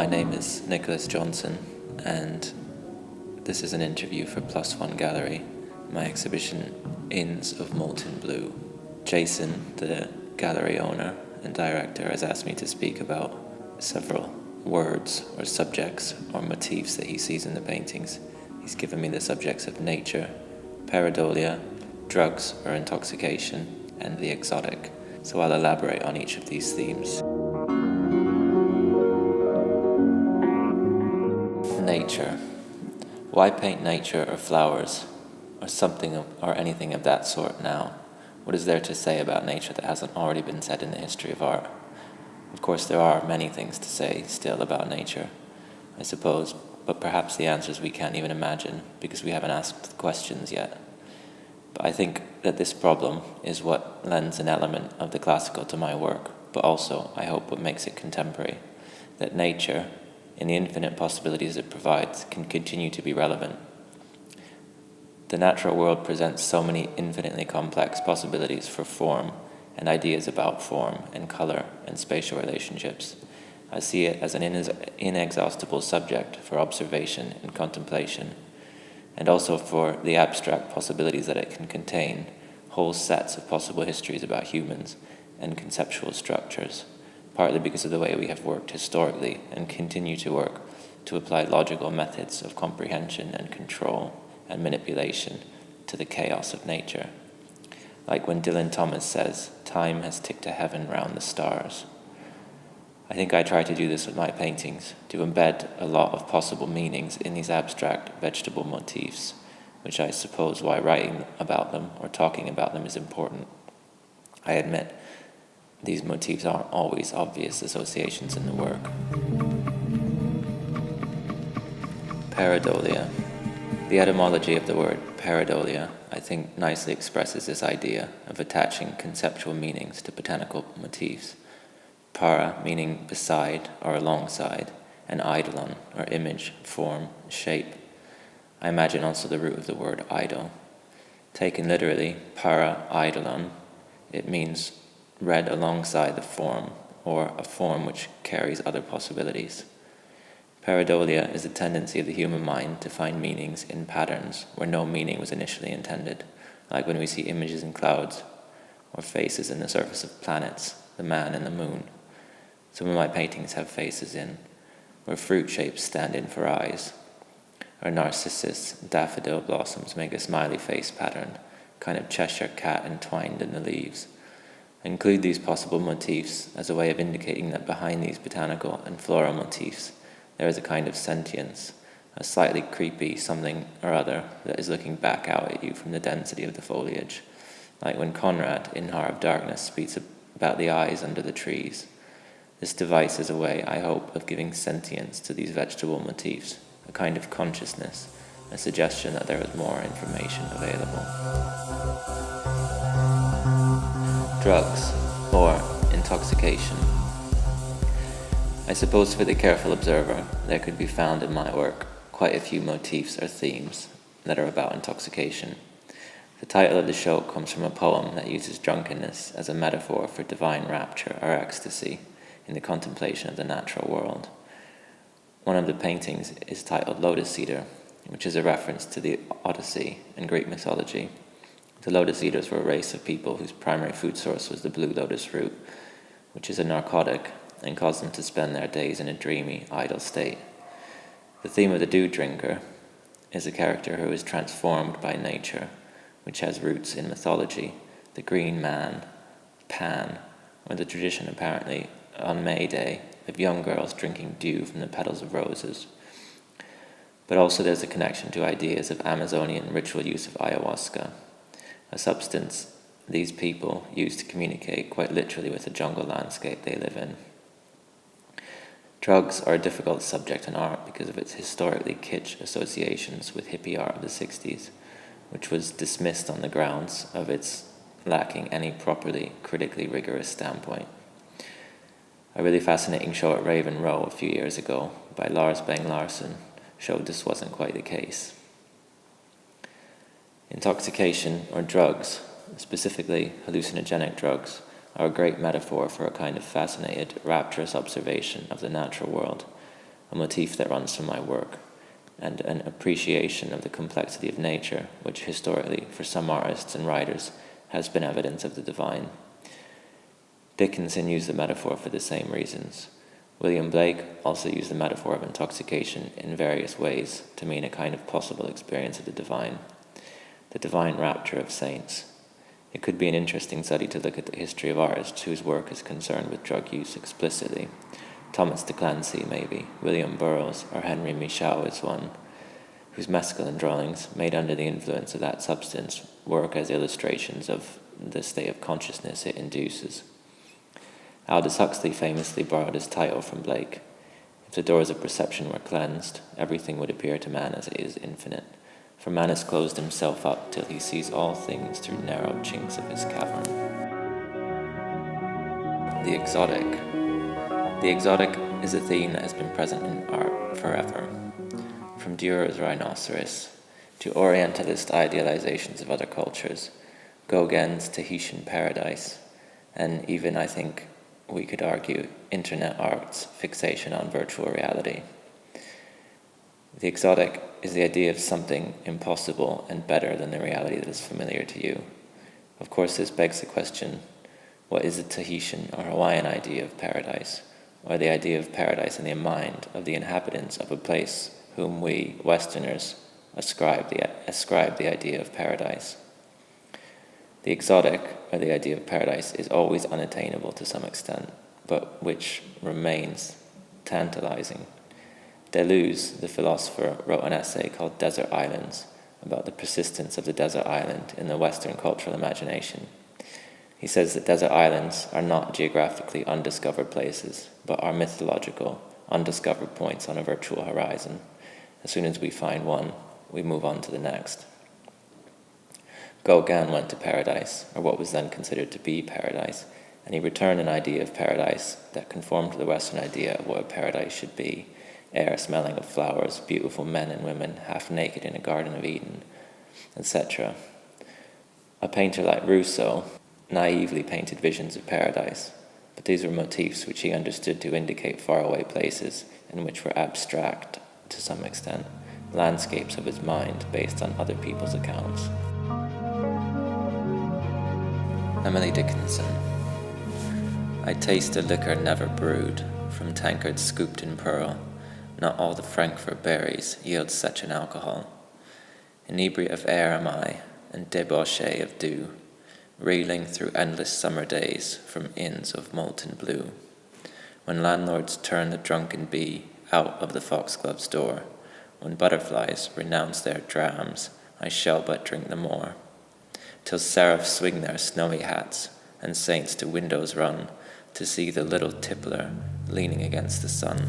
name is Nicholas Johnson, and this is an interview for PLUS-ONE Gallery, my exhibition Inns of Molten Blue. Jason, the gallery owner and director, has asked me to speak about several words or subjects or motifs that he sees in the paintings. He's given me the subjects of nature, pareidolia, drugs or intoxication, and the exotic. So I'll elaborate on each of these themes. Nature. Why paint nature or flowers or something or anything of that sort now? What is there to say about nature that hasn't already been said in the history of art? Of course, there are many things to say still about nature, I suppose, but perhaps the answers we can't even imagine because we haven't asked the questions yet. But I think that this problem is what lends an element of the classical to my work, but also, I hope, what makes it contemporary, that nature, in the infinite possibilities it provides, can continue to be relevant. The natural world presents so many infinitely complex possibilities for form and ideas about form and color and spatial relationships. I see it as an inexhaustible subject for observation and contemplation, and also for the abstract possibilities that it can contain, whole sets of possible histories about humans and conceptual structures, partly because of the way we have worked historically and continue to work to apply logical methods of comprehension and control and manipulation to the chaos of nature. Like when Dylan Thomas says, "Time has ticked to heaven round the stars." I think I try to do this with my paintings, to embed a lot of possible meanings in these abstract vegetable motifs, which I suppose why writing about them or talking about them is important. I admit these motifs aren't always obvious associations in the work. Pareidolia. The etymology of the word pareidolia, I think, nicely expresses this idea of attaching conceptual meanings to botanical motifs. Para meaning beside or alongside, and eidolon or image, form, shape. I imagine also the root of the word idol. Taken literally, para eidolon, it means read alongside the form, or a form which carries other possibilities. Pareidolia is a tendency of the human mind to find meanings in patterns where no meaning was initially intended, like when we see images in clouds, or faces in the surface of planets, the man and the moon. Some of my paintings have faces in, where fruit shapes stand in for eyes, or narcissus, daffodil blossoms make a smiley face pattern, kind of Cheshire cat entwined in the leaves. I include these possible motifs as a way of indicating that behind these botanical and floral motifs there is a kind of sentience, a slightly creepy something or other that is looking back out at you from the density of the foliage, like when Conrad in Heart of Darkness speaks about the eyes under the trees. This device is a way, I hope, of giving sentience to these vegetable motifs, a kind of consciousness, a suggestion that there is more information available. Drugs, or intoxication. I suppose for the careful observer, there could be found in my work quite a few motifs or themes that are about intoxication. The title of the show comes from a poem that uses drunkenness as a metaphor for divine rapture or ecstasy in the contemplation of the natural world. One of the paintings is titled Lotus Eater, which is a reference to the Odyssey in Greek mythology. The Lotus Eaters were a race of people whose primary food source was the blue lotus root, which is a narcotic and caused them to spend their days in a dreamy, idle state. The theme of the Dew Drinker is a character who is transformed by nature, which has roots in mythology, the Green Man, Pan, or the tradition apparently on May Day of young girls drinking dew from the petals of roses. But also there's a connection to ideas of Amazonian ritual use of ayahuasca, a substance these people use to communicate quite literally with the jungle landscape they live in. Drugs are a difficult subject in art because of its historically kitsch associations with hippie art of the 60s, which was dismissed on the grounds of its lacking any properly critically rigorous standpoint. A really fascinating show at Raven Row a few years ago by Lars Bang Larsen showed this wasn't quite the case. Intoxication, or drugs, specifically hallucinogenic drugs, are a great metaphor for a kind of fascinated, rapturous observation of the natural world, a motif that runs through my work, and an appreciation of the complexity of nature, which historically, for some artists and writers, has been evidence of the divine. Dickinson used the metaphor for the same reasons. William Blake also used the metaphor of intoxication in various ways to mean a kind of possible experience of the divine rapture of saints. It could be an interesting study to look at the history of artists whose work is concerned with drug use explicitly. Thomas de Clancy, maybe, William Burroughs, or Henry Michaud is one, whose mescaline drawings, made under the influence of that substance, work as illustrations of the state of consciousness it induces. Aldous Huxley famously borrowed his title from Blake. If the doors of perception were cleansed, everything would appear to man as it is infinite. For man has closed himself up till he sees all things through narrow chinks of his cavern. The exotic. The exotic is a theme that has been present in art forever. From Dürer's rhinoceros to Orientalist idealizations of other cultures, Gauguin's Tahitian paradise, and even, I think, we could argue, internet art's fixation on virtual reality. The exotic is the idea of something impossible and better than the reality that is familiar to you. Of course, this begs the question, what is a Tahitian or Hawaiian idea of paradise, or the idea of paradise in the mind of the inhabitants of a place whom we, Westerners, ascribe the idea of paradise? The exotic, or the idea of paradise, is always unattainable to some extent, but which remains tantalizing. Deleuze, the philosopher, wrote an essay called Desert Islands about the persistence of the desert island in the Western cultural imagination. He says that desert islands are not geographically undiscovered places, but are mythological, undiscovered points on a virtual horizon. As soon as we find one, we move on to the next. Gauguin went to paradise, or what was then considered to be paradise, and he returned an idea of paradise that conformed to the Western idea of what a paradise should be: air smelling of flowers, beautiful men and women half naked in a Garden of Eden, etc. A painter like Rousseau naively painted visions of paradise, but these were motifs which he understood to indicate faraway places and which were abstract, to some extent, landscapes of his mind based on other people's accounts. Emily Dickinson. I taste a liquor never brewed, from tankards scooped in pearl. Not all the Frankfurt berries yield such an alcohol. Inebriate of air am I, and debauché of dew, reeling through endless summer days from Inns of Molten Blue. When landlords turn the drunken bee out of the foxglove's door, when butterflies renounce their drams, I shall but drink the more. Till seraphs swing their snowy hats, and saints to windows run, to see the little tippler leaning against the sun.